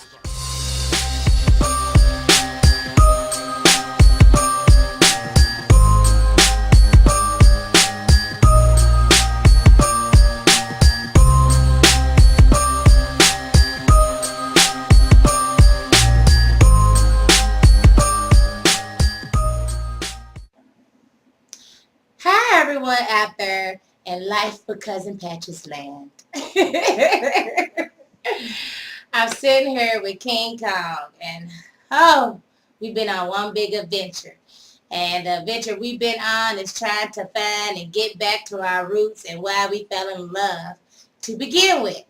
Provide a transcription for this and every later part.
Hi everyone out there in Life for Cousin Patches land. I'm sitting here with King Kong and we've been on one big adventure. And the adventure we've been on is trying to find and get back to our roots and why we fell in love to begin with.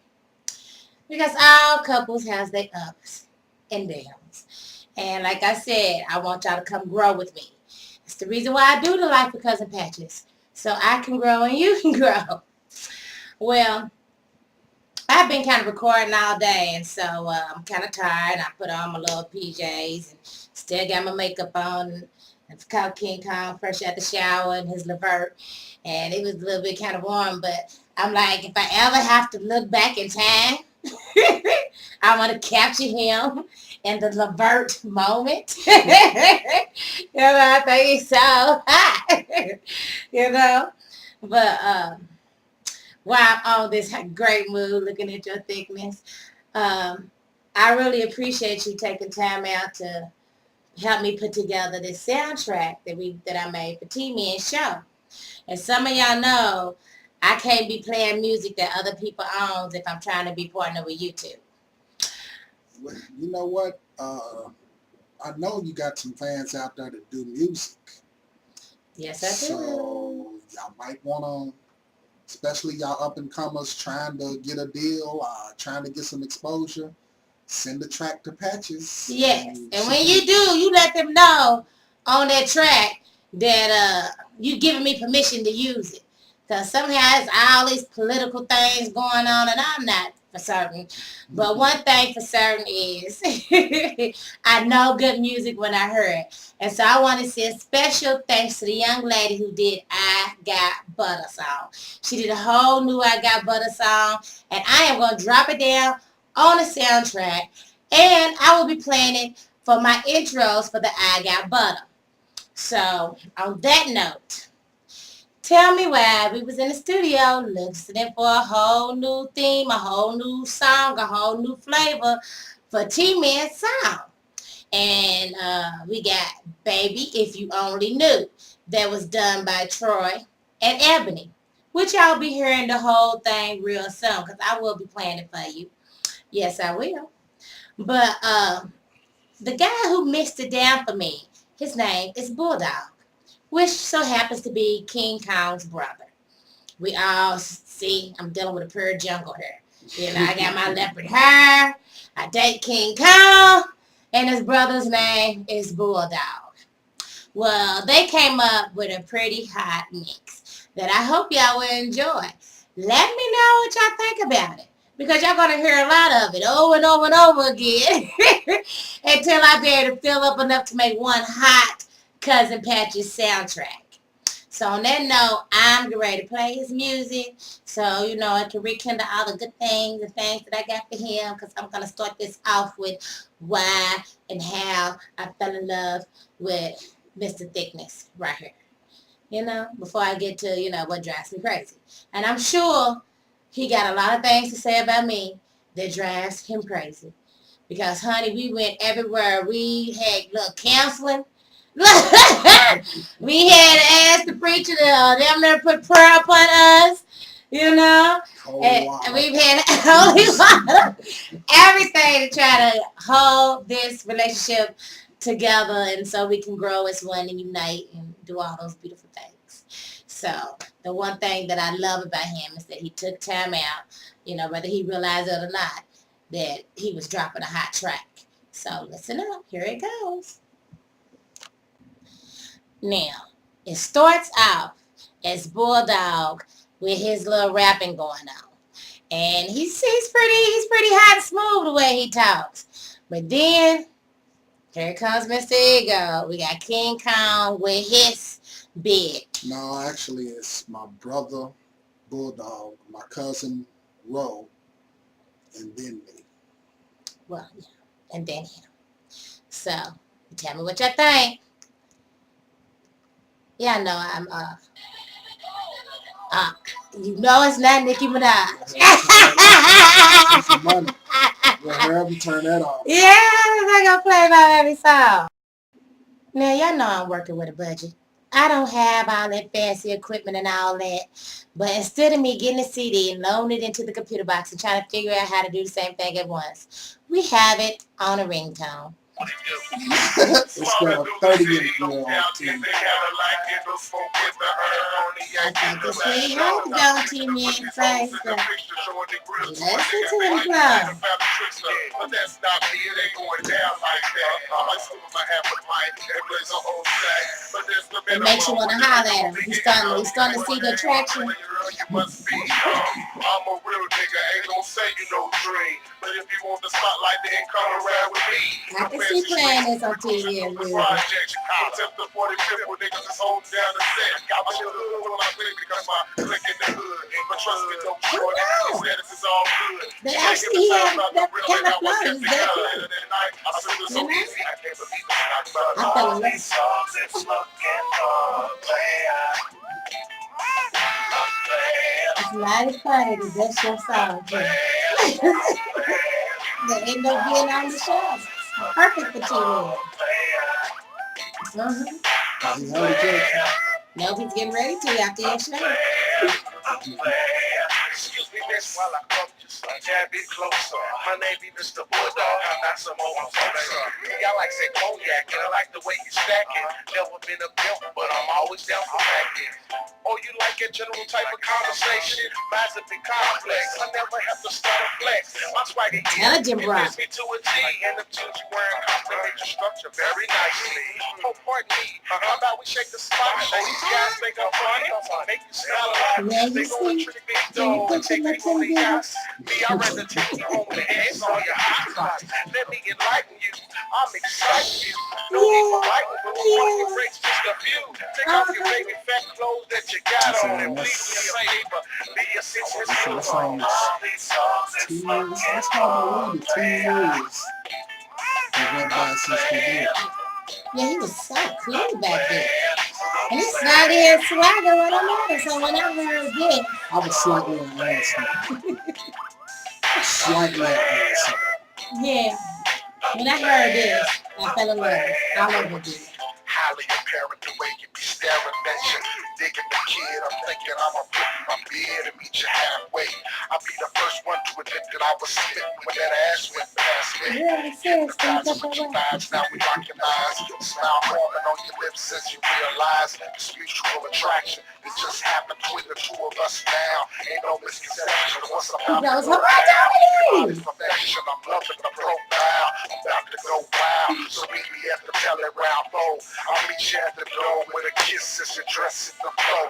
Because all couples has their ups and downs. And like I said, I want y'all to come grow with me. It's the reason why I do the Life of Cousin Patches. So I can grow and you can grow. Well, I've been kind of recording all day, and so I'm kind of tired. I put on my little PJs and still got my makeup on. And it's called King Kong fresh out the shower in his Levert. And it was a little bit kind of warm, but I'm like, if I ever have to look back in time, I want to capture him in the Levert moment. I think he's so hot. But while I'm on this great mood looking at your thickness, I really appreciate you taking time out to help me put together this soundtrack that I made for T-Men's show. And some of y'all know I can't be playing music that other people owns if I'm trying to be partnered with YouTube. Well, you know what? I know you got some fans out there that do music. Yes, I do. So y'all might want to, especially y'all up-and-comers trying to get a deal, trying to get some exposure, send the track to Patches. Yes, and when you do, you let them know on that track that you giving me permission to use it. Because somehow it's all these political things going on, and I'm not for certain. But one thing for certain is I know good music when I hear it. And so I want to say a special thanks to the young lady who did I Got Butter song. She did a whole new I Got Butter song, and I am going to drop it down on the soundtrack, and I will be playing it for my intros for the I Got Butter. So on that note, tell me why we was in the studio listening for a whole new theme, a whole new song, a whole new flavor for T-Man's song. And we got Baby If You Only Knew, that was done by Troy and Ebony, which y'all be hearing the whole thing real soon because I will be playing it for you. Yes, I will. But the guy who mixed it down for me, his name is Bulldog, which so happens to be King Kong's brother. We all see I'm dealing with a pure jungle hair. I got my leopard hair. I date King Kong, and his brother's name is Bulldog. Well, they came up with a pretty hot mix that I hope y'all will enjoy. Let me know what y'all think about it, because y'all going to hear a lot of it over and over and over again until I be able to fill up enough to make one hot Cousin Patches soundtrack. So on that note, I'm ready to play his music so, I can rekindle all the good things, the things that I got for him, because I'm going to start this off with why and how I fell in love with Mr. Thickness right here. Before I get to, what drives me crazy. And I'm sure he got a lot of things to say about me that drives him crazy. Because, honey, we went everywhere. We had little counseling. We had to ask the preacher to them there put prayer upon us, and we've had holy water, everything to try to hold this relationship together, and so we can grow as one and unite and do all those beautiful things. So the one thing that I love about him is that he took time out, whether he realized it or not, that he was dropping a hot track. So listen up, here it goes. Now, it starts off as Bulldog with his little rapping going on. And he's pretty hot and smooth the way he talks. But then, here comes Mr. Ego. We got King Kong with his bid. No, actually, it's my brother, Bulldog, my cousin, Ro, and then me. Well, yeah, and then him. So, tell me what you think. Yeah, I know uh, you know it's not Nicki Minaj. Some money. Well, hurry turn that off. Yeah, I'm gonna play my every song. Now, y'all know I'm working with a budget. I don't have all that fancy equipment and all that. But instead of me getting a CD and loading it into the computer box and trying to figure out how to do the same thing at once, we have it on a ringtone. Instead of 30-year-old TV. I think it's pretty hard, don't you, man? Say so. Listen to the flow. It makes you want to holler at him. He's starting to see the attraction. I'm a real nigga, ain't gon' say you no dream. But if you want the spotlight, then come around with me. I can see playing this on TV and music. Project, attempt the 45th with niggas is holding down the set. Got my shit hood when I play because my click in the hood. But trust me, don't short it. His status is all good. But actually, he has that kind of flow. He's that cool. You know? I fell in love. It's mighty funny that that's your song, too. That end up being on the show. Perfect for TV. Nope, he's getting ready to after your show. Excuse me, miss, while I come just a tad bit closer. My name be Mr. Bulldog, I'm not some old closer. I like say cognac, and I like the way you stack it. Never been a pimp, but I'm always down for acting. Oh, you like a general type of conversation? Mine's a big complex. I never have to start a flex. My swagger Intelligent, bro. fits me to a T, and the tunes you wearing compliment your structure very nicely. Oh, pardon me, how about we shake the spot? These guys think I'm funny, make you smile a lot. Yeah, you They go and see, trick big dog and take me on the yachts. Me, I'd rather take you home with hands on your hot spots. Let me enlighten you. I'm excited you. No need for fighting, but we want your breaks just a few. Take off your baby fat clothes that you got on and please be a favor. Be a senseless That song is 2 years. That's called the 2 years. It went by since we did. yeah, he was so cool back then. And he's not here swagger when I'm on it. So when I heard this, I was slightly an asshole. Slightly an asshole. yeah, when I heard this, I fell in love all over again. highly apparent the way you be staring at you. Digging the kid, I'm thinking I'ma put my beard and meet you halfway. I'll be the first one to admit that I was smitten when that ass went past me. Hypnotizing with your vibes, now we rockin' eyes. Smile forming on your lips as you realize this mutual attraction. It just happened between the two of us now. Ain't no misconception of what's about to go down. Perfection, I'm loving the profile. I'm about to go wild, so meet me at the belly round bowl. I'll meet you at the door with a kiss as your dress hit the floor.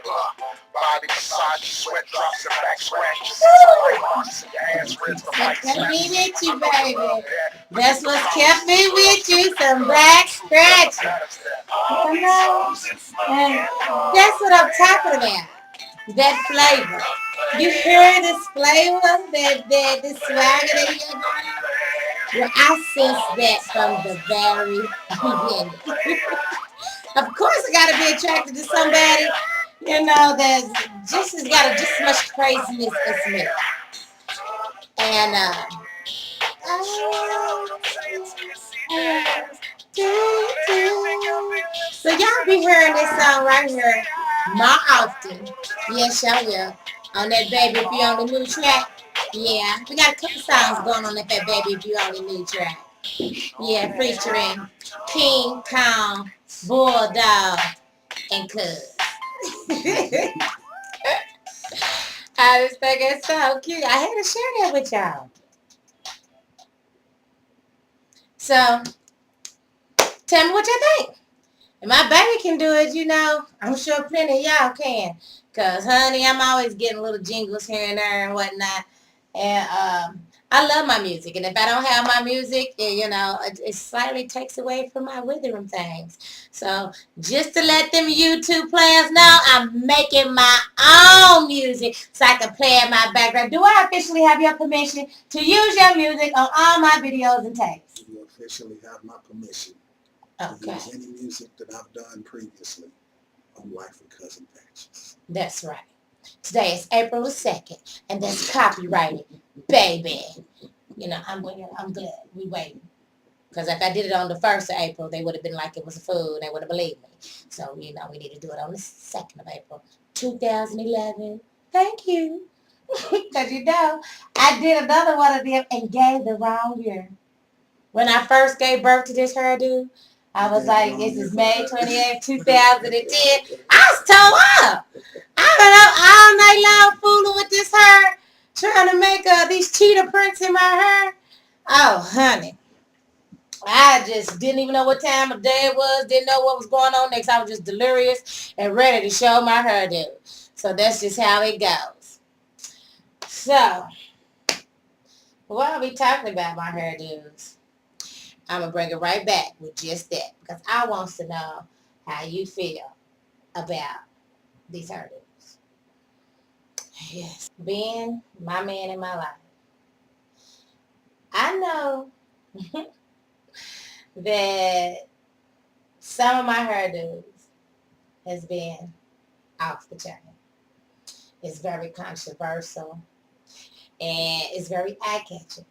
Body massage, sweat drops and back scratches. Your hands rinse the What mic kept me slaps. with you, baby? That's what kept me with you, some back scratching. You know? And that's what I'm talking about. That flavor. You hear this flavor, that this swagger that you got? Well, I sense that from the very beginning. Of course, I gotta be attracted to somebody, you know, that's just has got just as much craziness as me. And so y'all be hearing this song right here more often. Yes, y'all will. On that Baby If You Only Knew track. Yeah, we got a couple songs going on that Baby If You Only Knew track. Yeah, featuring Kingkong, Bulldog, and Cuz. I just think it's so cute. I had to share that with y'all. So, tell me what you think. If my baby can do it, you know, I'm sure plenty of y'all can. Because, honey, I'm always getting little jingles here and there and whatnot. And I love my music, and if I don't have my music, it slightly takes away from my rhythm things. So just to let them YouTube players know, I'm making my own music so I can play in my background. Do I officially have your permission to use your music on all my videos and tapes? You officially have my permission to Okay, use any music that I've done previously on Life with Cousin Patches. that's right. Today is April the 2nd, and that's copyrighted, baby. I'm glad we waiting. Because if I did it on the 1st of April, they would have been like it was a fool. They would have believed me. So, we need to do it on the 2nd of April, 2011. Thank you. Because, I did another one of them and gave the wrong year. When I first gave birth to this hairdo, I was like, this is May 28th, 2010. I was tore up. I been up all night long fooling with this hair, trying to make these cheetah prints in my hair. Oh, honey. I just didn't even know what time of day it was, didn't know what was going on next. I was just delirious and ready to show my hairdo. So that's just how it goes. So, while we talking about my hairdos, I'm going to bring it right back with just that. Because I want to know how you feel about these hairdos. Yes. Being my man in my life. I know that some of my hairdos has been off the chain. It's very controversial and it's very eye-catching.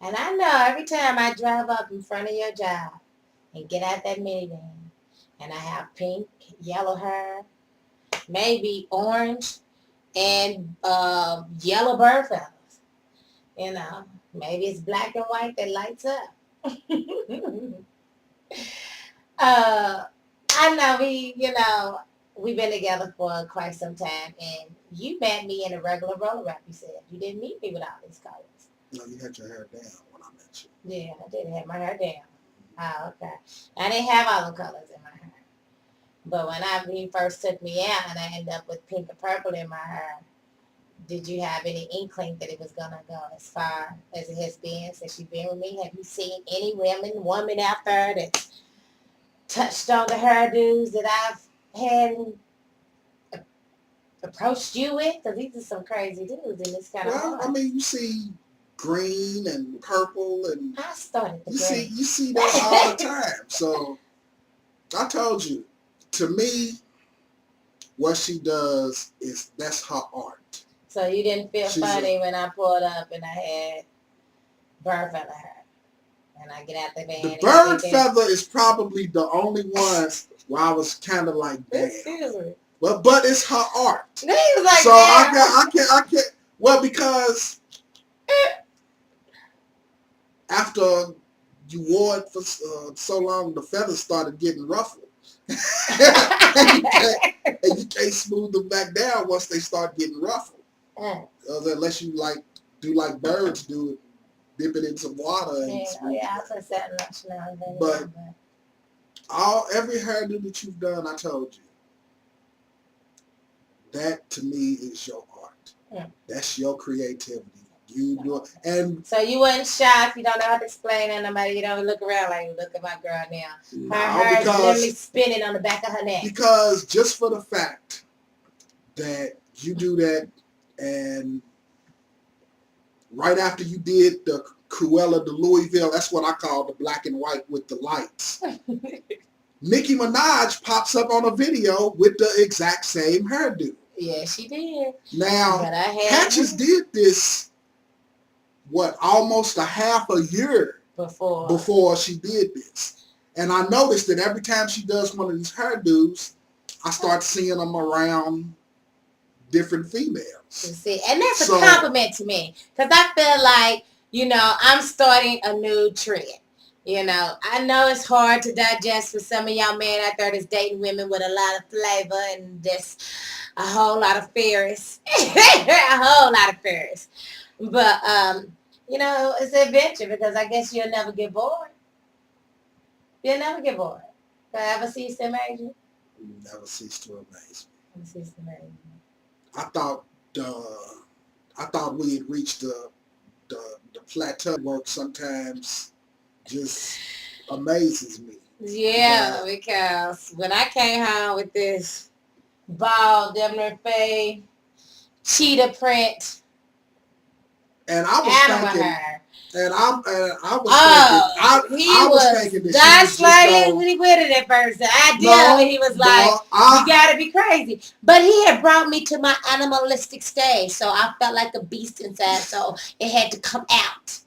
And I know every time I drive up in front of your job and get out that minivan and I have pink, yellow hair, maybe orange, and yellow bird feathers. Maybe it's black and white that lights up. I know we've been together for quite some time, and you met me in a regular roller wrap, you said. You didn't meet me with all these colors. No, you had your hair down when I met you. Yeah, I did have my hair down. Oh, okay. I didn't have all the colors in my hair. But when he first took me out and I ended up with pink and purple in my hair, did you have any inkling that it was going to go as far as it has been since you've been with me? Have you seen any woman out there that touched on the hairdos that I've had approached you with? Because these are some crazy dudes in this kind of Well, hard. I mean, you see green and purple and I started the you green. see that all the time. So I told you, to me, what she does that's her art. So you didn't feel funny when I pulled up and I had bird feather hair. And I get out the van. The bird feather is probably the only one where I was kind of like, damn. Excuse me. But it's her art. He was like, so damn. I can't. Well, because after you wore it for so long, the feathers started getting ruffled. and you can't smooth them back down once they start getting ruffled. Unless you do like birds do, dip it in some water. And I put satin lotion on. But every hairdo that you've done, I told you, that to me is your art. That's your creativity. You do it, and so you wasn't shocked. You don't know how to explain it to nobody. You don't look around like, look at my girl now. Her hair is literally spinning on the back of her neck. Because just for the fact that you do that, and right after you did the Cruella de Louisville, that's what I call the black and white with the lights. Nicki Minaj pops up on a video with the exact same hairdo. Yeah, she did. Now, Patches did this, almost a half a year before she did this. And I noticed that every time she does one of these hairdos, I start seeing them around different females. See, and that's a compliment to me. Because I feel like, I'm starting a new trend. I know it's hard to digest for some of y'all men out there that's dating women with a lot of flavor and just a whole lot of Ferris. A whole lot of Ferris. But, it's an adventure because I guess you'll never get bored. You'll never get bored. Ever cease to amaze you? Never cease to amaze me. Never cease to amaze me. I thought we had reached the the plateau work sometimes just amazes me. Yeah, because when I came home with this bald, Demner fade, cheetah print, And I was animal thinking, hair. and I was thinking, Oh, he I was was thinking that she not was just slaying going, when he with it at first. The idea of no, it, he was like, no, you gotta be crazy. But he had brought me to my animalistic stage, so I felt like a beast inside, so it had to come out.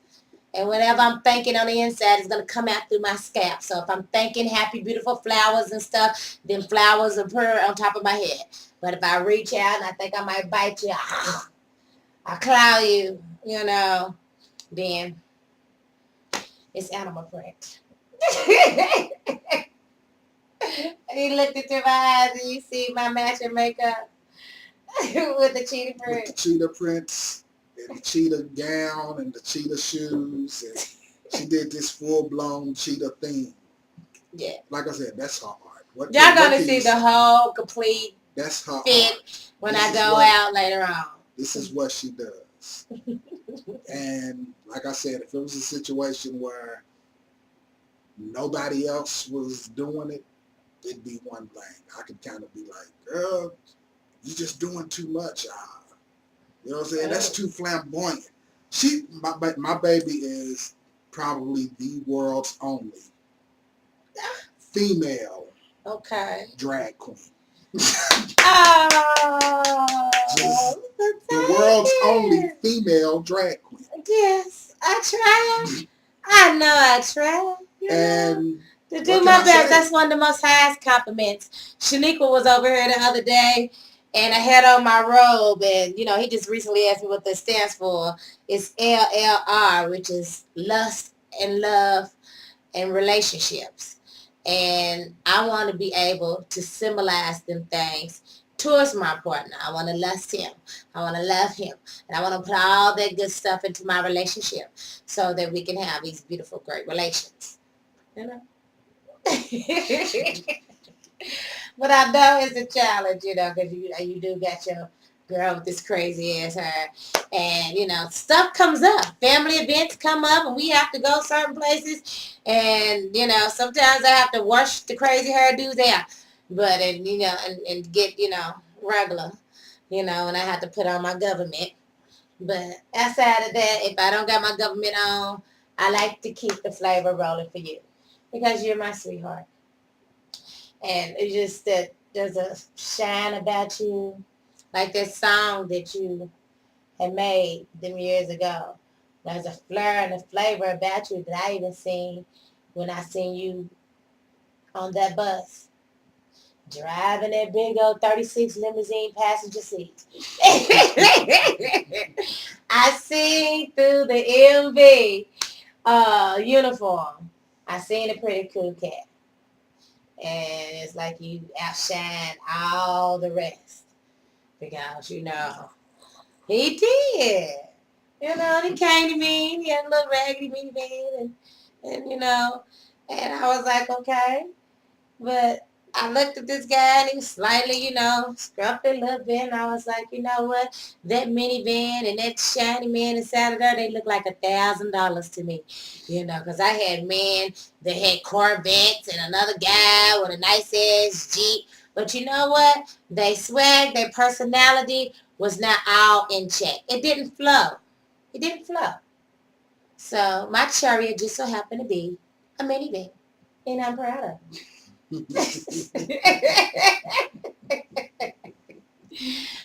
And whatever I'm thinking on the inside is going to come out through my scalp. So if I'm thinking happy, beautiful flowers and stuff, then flowers appear on top of my head. But if I reach out and I think I might bite you, I claw you, then it's animal print. He looked into my eyes and you see my matching makeup with the cheetah with print. the cheetah prints and the cheetah gown and the cheetah shoes, and she did this full-blown cheetah thing. Yeah. Like I said, that's her art. Y'all gonna see the whole complete that's her fit art. when I go out later on. This is what she does. And like I said, if it was a situation where nobody else was doing it, it'd be one thing. I could kind of be like, girl, you're just doing too much. You know what I'm saying? That's too flamboyant. My baby is probably the world's only female drag queen. Oh, just the world's only female drag queen. Yes, I try. I know I try. And to do my best. That's one of the most highest compliments. Shaniqua was over here the other day, and I had on my robe, and he just recently asked me what that stands for. It's LLR, which is lust and love and relationships. And I want to be able to symbolize them things towards my partner. I want to lust him. I want to love him. And I want to put all that good stuff into my relationship so that we can have these beautiful, great relations. But I know it's a challenge, because you do got your girl with this crazy ass hair. And, stuff comes up. Family events come up and we have to go certain places. And, sometimes I have to wash the crazy hairdos out. But, and get, regular, and I have to put on my government. But outside of that, if I don't got my government on, I like to keep the flavor rolling for you. Because you're my sweetheart. And it's just that there's a shine about you. Like that song that you had made them years ago. There's a flair and a flavor about you that I even seen when I seen you on that bus. Driving that big old 36 limousine passenger seat. I seen through the MV uniform. I seen a pretty cool cat. And it's like you outshine all the rest. Because, he did. He came to me, he had a little raggedy minivan, and I was like, okay. But I looked at this guy and he was slightly, scruffed a little bit, and I was like, you know what? That minivan and that shiny man inside of there, they look like $1,000 to me, because I had men that had Corvettes and another guy with a nice ass Jeep. But you know what? They swag, their personality was not all in check. It didn't flow. It didn't flow. So my chariot just so happened to be a minivan. And I'm proud of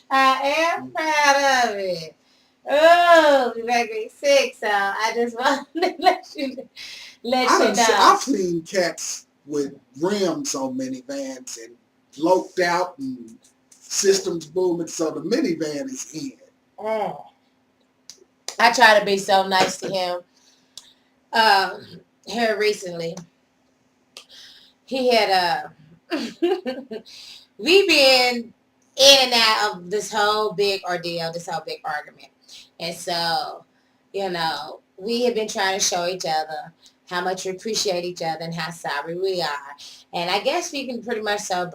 I am proud of it. Oh, you make me sick, so I just want to let you know. I've seen cats with rims on minivans and loped out and systems booming, so the minivan is in. I try to be so nice to him. Here recently, he had we been in and out of this whole big ordeal, this whole big argument. And so, we have been trying to show each other how much we appreciate each other and how sorry we are. And I guess we can pretty much have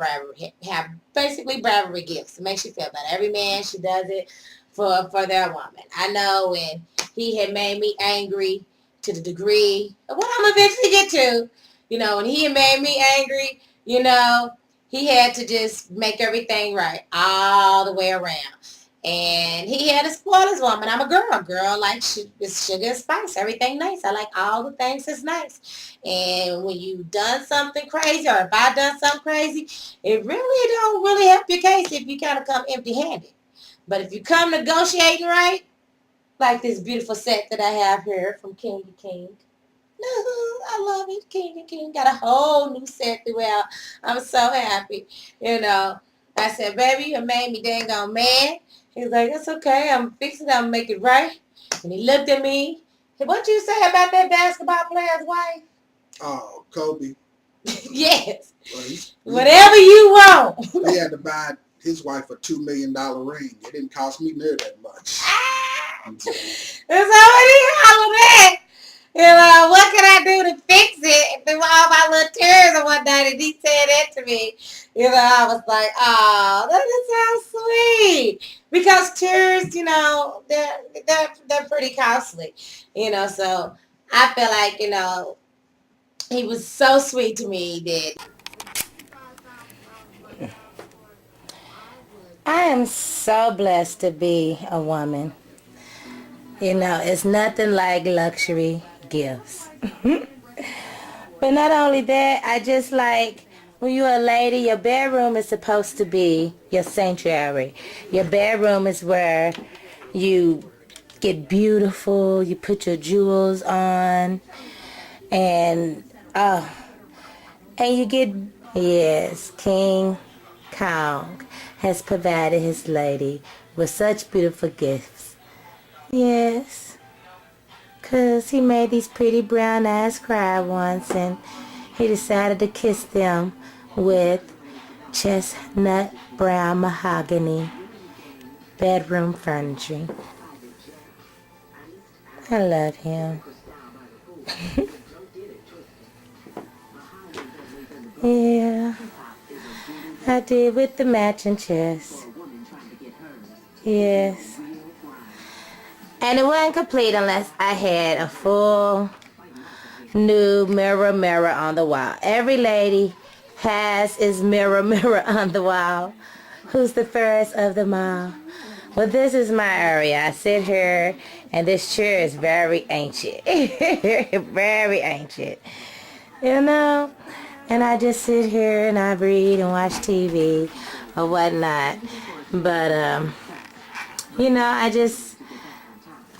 basically bravery gifts. It makes you feel better. Every man, she does it for their woman. I know when he had made me angry to the degree of what I'm eventually get to. When he had made me angry, he had to just make everything right all the way around. And he had to spoil his woman. I'm a girl. Girl, like, it's sugar and spice. Everything nice. I like all the things that's nice. And when you done something crazy, or if I done something crazy, it really don't really help your case if you kind of come empty-handed. But if you come negotiating right, like this beautiful set that I have here from King to King. No, I love it. King and King got a whole new set throughout. I'm so happy. I said, baby, you made me dang on mad. He's like, that's okay. I'm fixing it. I'm make it right. And he looked at me. Hey, what you say about that basketball player's wife? Oh, Kobe. Yes. Well, whatever you want. He had to buy his wife a $2 million ring. It didn't cost me near that much. That's how he hollered at. What can I do to fix it? Through all my little tears and whatnot, and he said that to me. I was like, oh, that just sounds sweet. Because tears, they're pretty costly. So I feel like, he was so sweet to me that I am so blessed to be a woman. It's nothing like luxury gifts. But not only that, I just like when you're a lady, your bedroom is supposed to be your sanctuary. Your bedroom is where you get beautiful, you put your jewels on, and you get, yes, King Kong has provided his lady with such beautiful gifts. Yes. 'Cause he made these pretty brown eyes cry once, and he decided to kiss them with chestnut brown mahogany bedroom furniture. I love him. Yeah, I did with the matching chest. Yes. And it wasn't complete unless I had a full new mirror on the wall. Every lady has his mirror on the wall. Who's the fairest of them all? Well, this is my area. I sit here, and this chair is very ancient. Very ancient. And I just sit here and I read and watch TV or whatnot. But, I just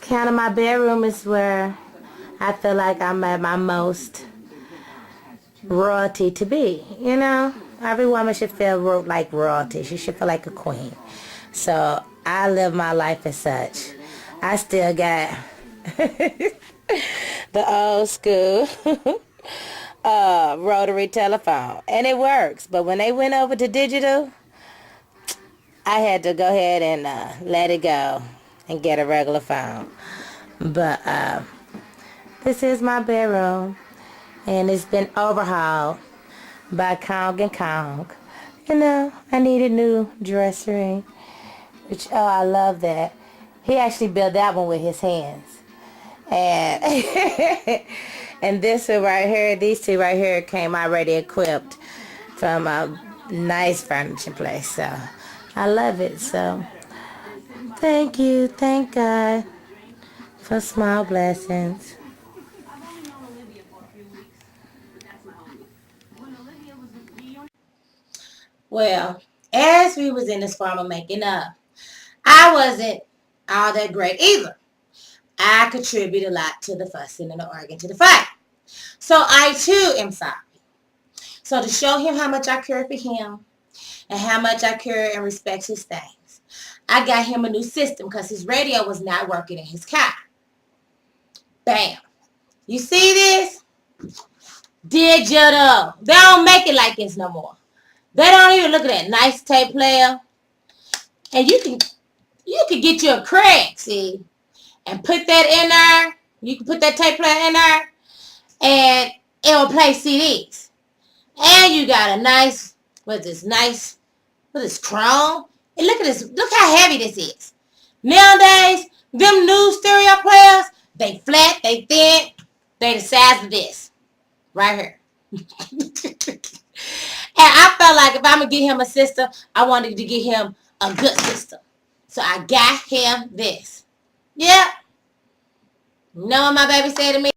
kind of, my bedroom is where I feel like I'm at my most royalty to be. Every woman should feel like royalty. She should feel like a queen. So I live my life as such. I still got the old school rotary telephone, and it works. But when they went over to digital, I had to go ahead and let it go and get a regular phone. But this is my bedroom, and it's been overhauled by Kong and Kong. I need a new dresser, which, I love that. He actually built that one with his hands. And and this one right here, these two right here came already equipped from a nice furniture place. So I love it. So thank you. Thank God for small blessings. Well, as we was in this farmer making up, I wasn't all that great either. I contribute a lot to the fussing and the arguing, to the fight. So I too am sorry. So to show him how much I care for him and how much I care and respect his things, I got him a new system because his radio was not working in his car. Bam. You see this? Digital. They don't make it like this no more. They don't even look at that nice tape player. And you can get you a crank, see, and put that in there. You can put that tape player in there, and it will play CDs. And you got a nice, what is this, chrome? And look at this, look how heavy this is. Nowadays, them new stereo players, They flat, they thin, they the size of this. Right here. And I felt like if I'm going to get him a sister, I wanted to get him a good sister. So I got him this. Yep. You know what my baby said to me?